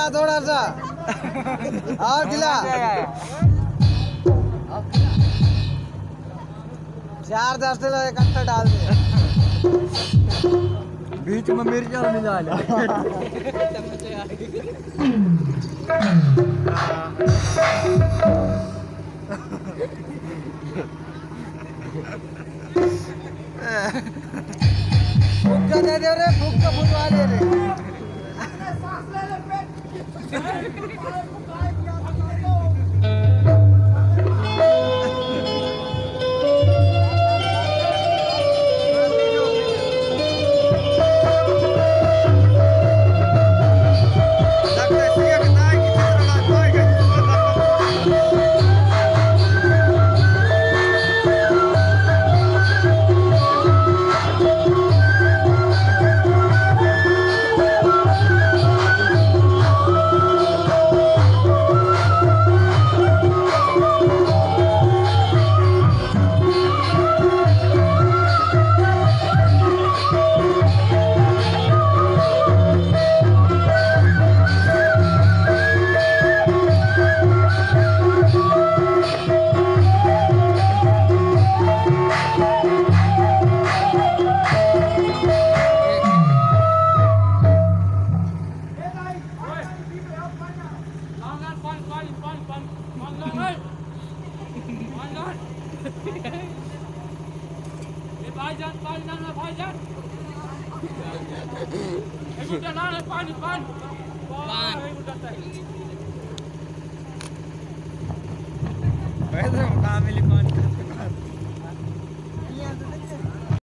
खिला थोड़ा सा और खिला 4-10 इकट्ठा डाल दे बीच में मिर्च और मिला ले फुक्का दे दे रे फुक्का फुटवा दे रे भाईजान पानी डालना भाईजान एक गुड्डा डाल पानी पान एक गुड्डा वैसे काम मिली पानी